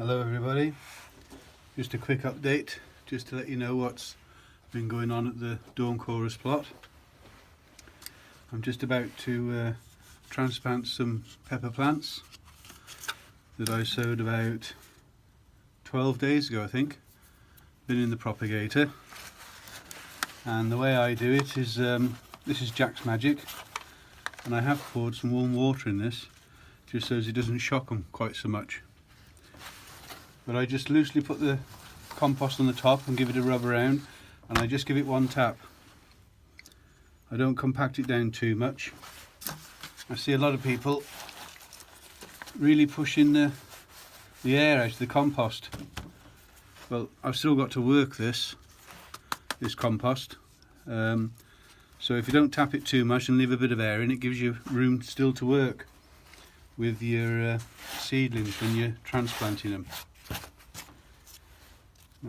Hello everybody, just a quick update just to let you know what's been going on at the Dawn Chorus plot. I'm just about to transplant some pepper plants that I sowed about 12 days ago, I think. Been in the propagator, and the way I do it is this is Jack's Magic, and I have poured some warm water in this just so as it doesn't shock them quite so much. But I just loosely put the compost on the top and give it a rub around, and I just give it one tap. I don't compact it down too much. I see a lot of people really pushing the air out of the compost. Well, I've still got to work this compost, so if you don't tap it too much and leave a bit of air in, it gives you room still to work with your seedlings when you're transplanting them.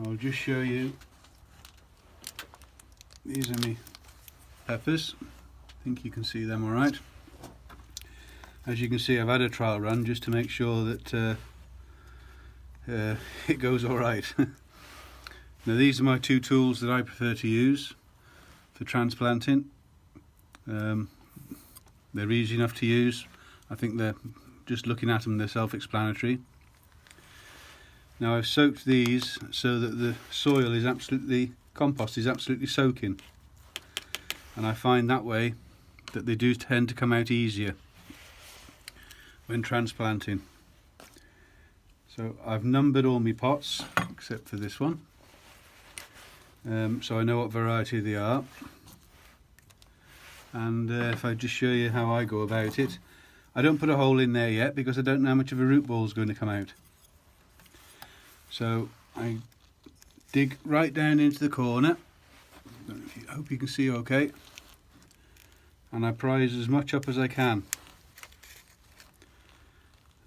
I'll just show you, these are my peppers. I think you can see them all right. As you can see, I've had a trial run just to make sure that it goes all right. Now these are my two tools that I prefer to use for transplanting. They're easy enough to use. I think they're, just looking at them, they're self-explanatory. Now I've soaked these so that the soil is compost is absolutely soaking, and I find that way that they do tend to come out easier when transplanting. So I've numbered all my pots except for this one, so I know what variety they are. And if I just show you how I go about it, I don't put a hole in there yet because I don't know how much of a root ball is going to come out. So I dig right down into the corner. I hope you can see okay. And I prise as much up as I can.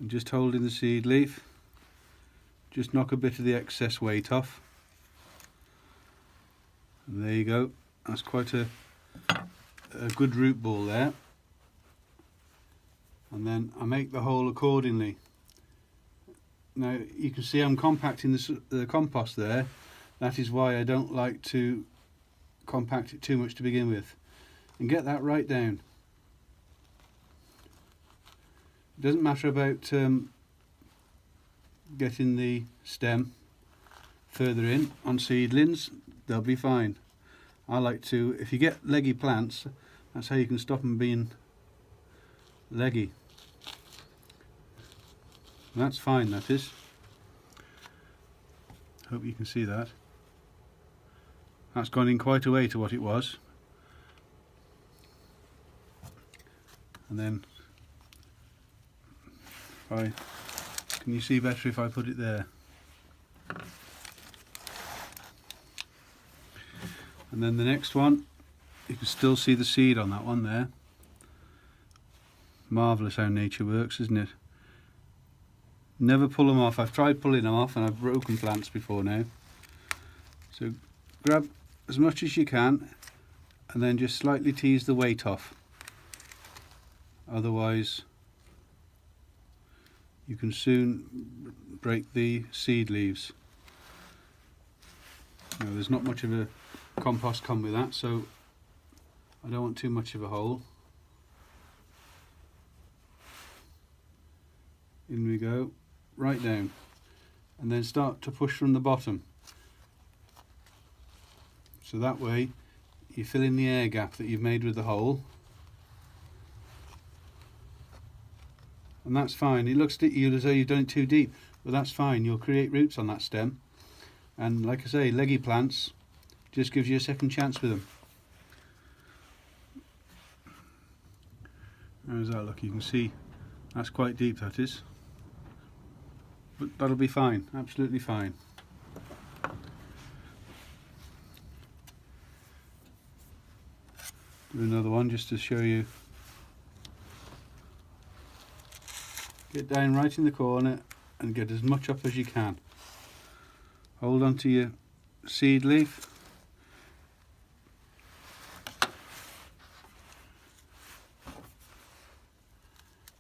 I'm just holding the seed leaf. Just knock a bit of the excess weight off. And there you go. That's quite a good root ball there. And then I make the hole accordingly. Now you can see I'm compacting the compost there. That is why I don't like to compact it too much to begin with. And get that right down. It doesn't matter about getting the stem further in on seedlings, they'll be fine. I like to, if you get leggy plants, that's how you can stop them being leggy. That's fine, that is. Hope you can see that. That's gone in quite a way to what it was. And then, can you see better if I put it there? And then the next one, you can still see the seed on that one there. Marvellous how nature works, isn't it? Never pull them off. I've tried pulling them off and I've broken plants before now. So grab as much as you can and then just slightly tease the weight off. Otherwise you can soon break the seed leaves. Now, there's not much of a compost come with that, so I don't want too much of a hole. In we go, right down, and then start to push from the bottom. So that way you fill in the air gap that you've made with the hole. And that's fine. It looks to you as though you've done it too deep, but that's fine. You'll create roots on that stem. And like I say, leggy plants just gives you a second chance with them. How's that look? You can see that's quite deep, that is. But that'll be fine, absolutely fine. Do another one just to show you. Get down right in the corner and get as much up as you can. Hold on to your seed leaf.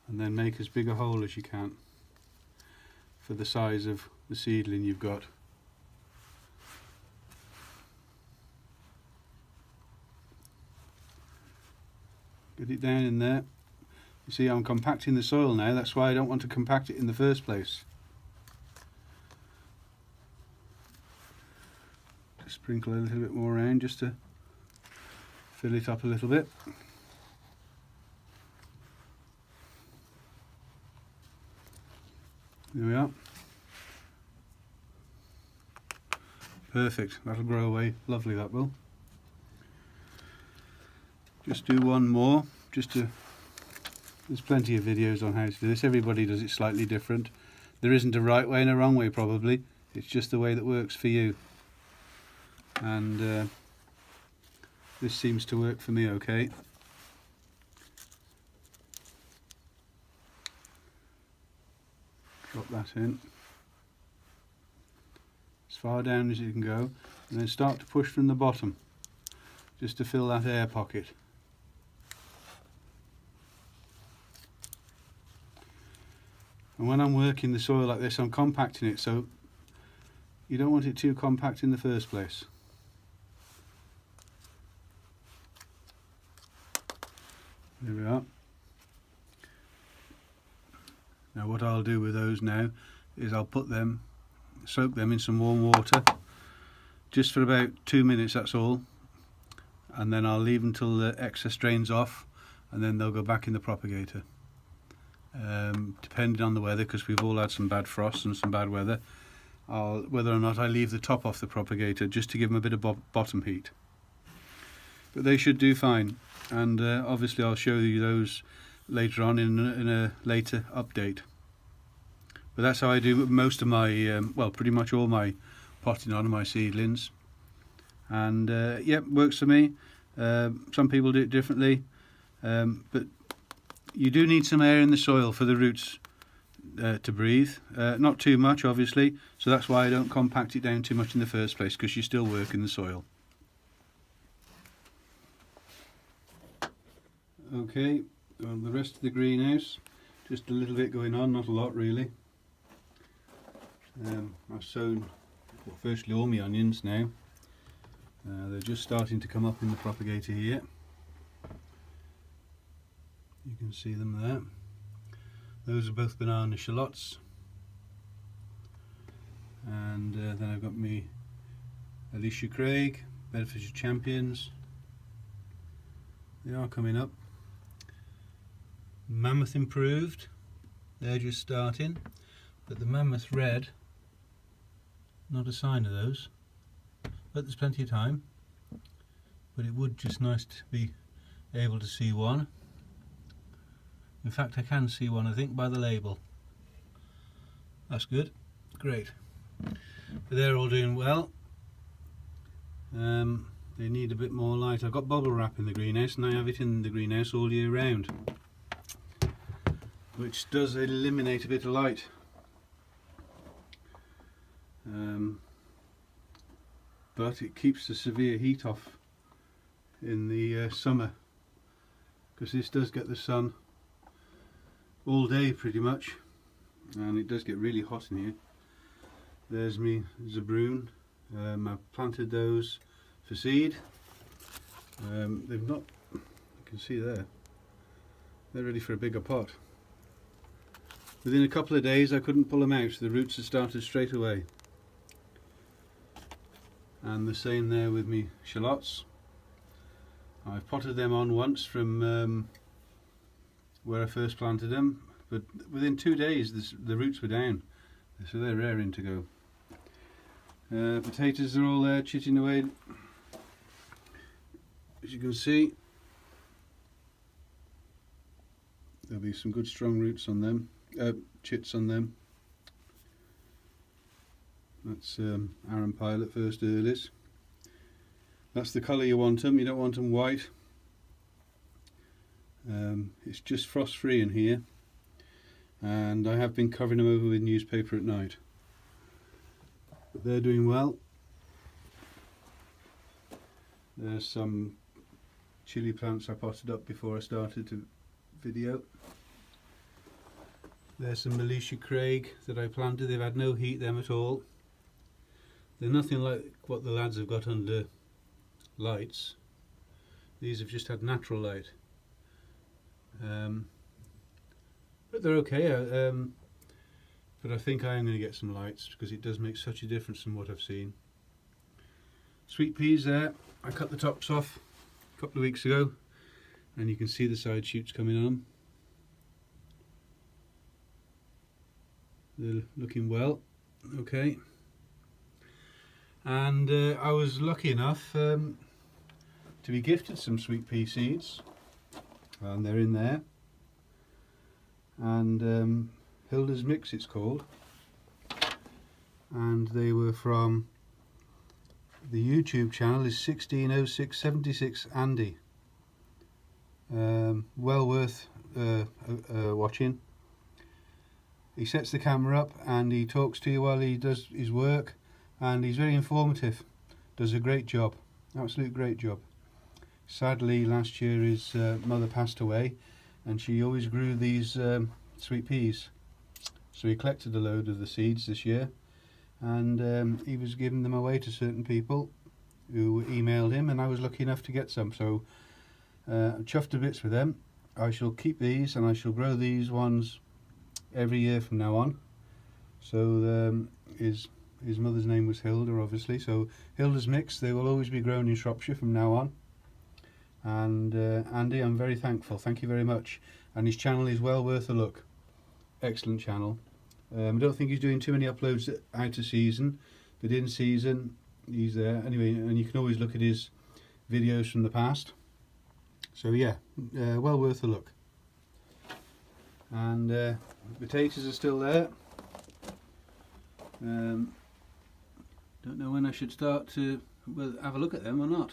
And then make as big a hole as you can for the size of the seedling you've got. Get it down in there. You see, I'm compacting the soil now. That's why I don't want to compact it in the first place. Just sprinkle a little bit more around just to fill it up a little bit. There we are. Perfect. That'll grow away. Lovely, that will. Just do one more, just to... There's plenty of videos on how to do this. Everybody does it slightly different. There isn't a right way and a wrong way, probably. It's just the way that works for you. And this seems to work for me okay. Drop that in. As far down as you can go. And then start to push from the bottom, just to fill that air pocket. And when I'm working the soil like this, I'm compacting it, so you don't want it too compact in the first place. There we are. Now what I'll do with those now is I'll put them, soak them in some warm water, just for about 2 minutes, that's all. And then I'll leave until the excess drains off, and then they'll go back in the propagator. Depending on the weather, because we've all had some bad frost and some bad weather, whether or not I leave the top off the propagator just to give them a bit of bottom heat. But they should do fine, and obviously I'll show you those later on in a later update. But that's how I do most of my, well, pretty much all my potting on my seedlings, and yeah, works for me. Some people do it differently, but you do need some air in the soil for the roots to breathe. Not too much, obviously, so that's why I don't compact it down too much in the first place, because you still work in the soil. Okay, well, the rest of the greenhouse, just a little bit going on, not a lot really. I've sown, well, firstly all my onions now. They're just starting to come up in the propagator here. You can see them there. Those are both banana shallots. And then I've got me Alicia Craig, Bedfordshire Champions. They are coming up. Mammoth Improved, they're just starting. But the Mammoth Red, not a sign of those. But there's plenty of time. But it would just nice to be able to see one. In fact, I can see one, I think, by the label. That's good. Great. But they're all doing well. They need a bit more light. I've got bubble wrap in the greenhouse, and I have it in the greenhouse all year round, which does eliminate a bit of light. But it keeps the severe heat off in the summer, because this does get the sun all day pretty much, and it does get really hot in here. There's me Zabroon. I've planted those for seed. They've not, you can see there, they're ready for a bigger pot. Within a couple of days I couldn't pull them out, the roots had started straight away. And the same there with me shallots. I've potted them on once from where I first planted them, but within 2 days the roots were down, so they're raring to go. Potatoes are all there chitting away, as you can see. There'll be some good strong roots on them, chits on them. That's Arran Pilot First Earlies. That's the colour you want them, you don't want them white. It's just frost free in here, and I have been covering them over with newspaper at night. But they're doing well. There's some chilli plants I potted up before I started to video. There's some Militia Craig that I planted. They've had no heat, them at all. They're nothing like what the lads have got under lights. These have just had natural light. But they're okay. But I think I am going to get some lights because it does make such a difference from what I've seen. Sweet peas there. I cut the tops off a couple of weeks ago, and you can see the side shoots coming on. They're looking well. Okay. And I was lucky enough to be gifted some sweet pea seeds, and they're in there. And Hilda's Mix it's called, and they were from the YouTube channel is 160676 Andy. Well worth watching. He sets the camera up and he talks to you while he does his work, and he's very informative. Does a great job, absolute great job. Sadly last year his mother passed away, and she always grew these sweet peas, so he collected a load of the seeds this year, and he was giving them away to certain people who emailed him, and I was lucky enough to get some, so I'm chuffed to bits with them. I shall keep these and I shall grow these ones every year from now on. So his mother's name was Hilda, obviously, so Hilda's Mix, they will always be grown in Shropshire from now on. And Andy, I'm very thankful, thank you very much, and his channel is well worth a look. Excellent channel. I don't think he's doing too many uploads out of season, but in season he's there anyway, and you can always look at his videos from the past. So yeah, well worth a look. And potatoes are still there. Don't know when I should start to have a look at them or not.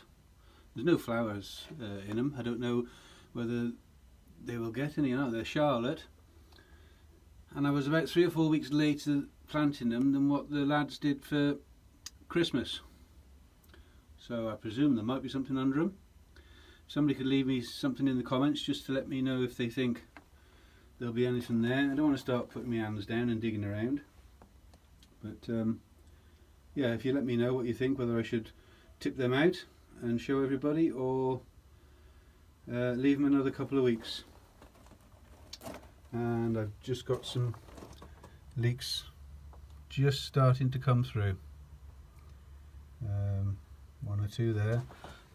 There's no flowers in them. I don't know whether they will get any or not. They're Charlotte, and I was about 3 or 4 weeks later planting them than what the lads did for Christmas. So I presume there might be something under them. Somebody could leave me something in the comments just to let me know if they think there'll be anything there. I don't want to start putting my hands down and digging around. But yeah, if you let me know what you think, whether I should tip them out and show everybody, or leave them another couple of weeks. And I've just got some leeks just starting to come through. 1 or 2 there.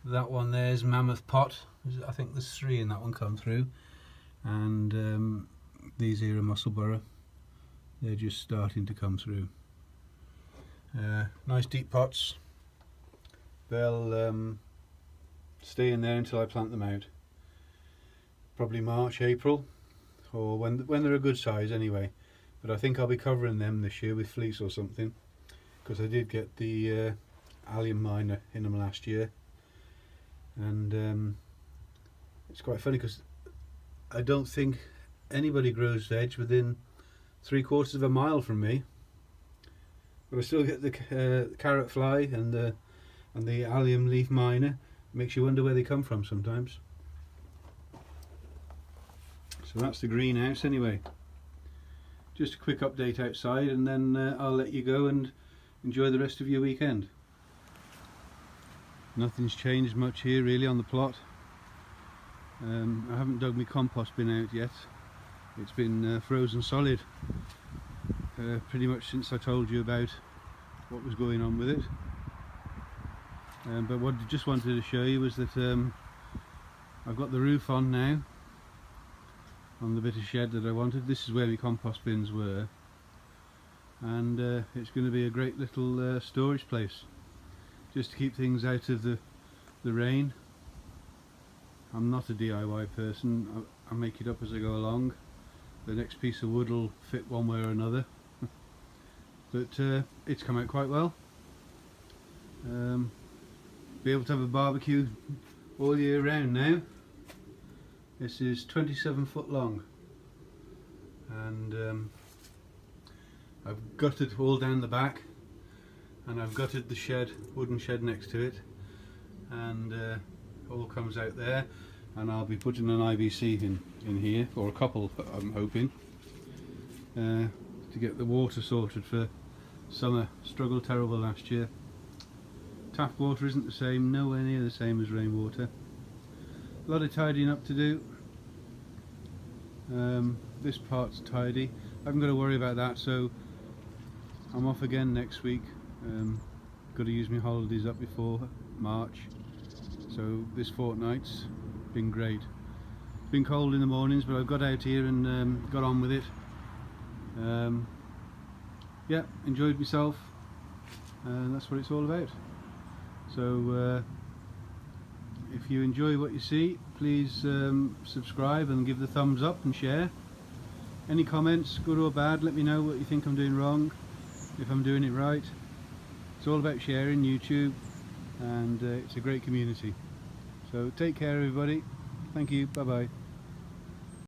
That one there's Mammoth Pot. I think there's 3 in that one come through. And these here are Musselburgh. They're just starting to come through. Nice deep pots. They'll stay in there until I plant them out. Probably March, April, or when they're a good size anyway. But I think I'll be covering them this year with fleece or something, because I did get the allium miner in them last year. And it's quite funny because I don't think anybody grows veg within 3/4 of a mile from me, but I still get the carrot fly and the allium leaf miner. Makes you wonder where they come from sometimes. So that's the greenhouse anyway. Just a quick update outside, and then I'll let you go and enjoy the rest of your weekend. Nothing's changed much here really on the plot. I haven't dug my compost bin out yet. It's been frozen solid pretty much since I told you about what was going on with it. But what I just wanted to show you was that I've got the roof on now, on the bit of shed that I wanted. This is where my compost bins were, and it's going to be a great little storage place, just to keep things out of the rain. I'm not a DIY person, I make it up as I go along. The next piece of wood will fit one way or another. But it's come out quite well. Be able to have a barbecue all year round now. This is 27 foot long, and I've gutted all down the back, and I've gutted the shed, wooden shed next to it, and all comes out there. And I'll be putting an IBC in here, or a couple I'm hoping. to get the water sorted for summer. Struggled terrible last year. Tap water isn't the same, nowhere near the same as rainwater. A lot of tidying up to do. This part's tidy. I haven't got to worry about that, so I'm off again next week. Got to use my holidays up before March, so this fortnight's been great. It's been cold in the mornings, but I've got out here and got on with it. Yeah, enjoyed myself, and that's what it's all about. So if you enjoy what you see, please subscribe and give the thumbs up and share. Any comments, good or bad, let me know what you think I'm doing wrong, if I'm doing it right. It's all about sharing YouTube, and it's a great community. So take care everybody. Thank you, bye bye.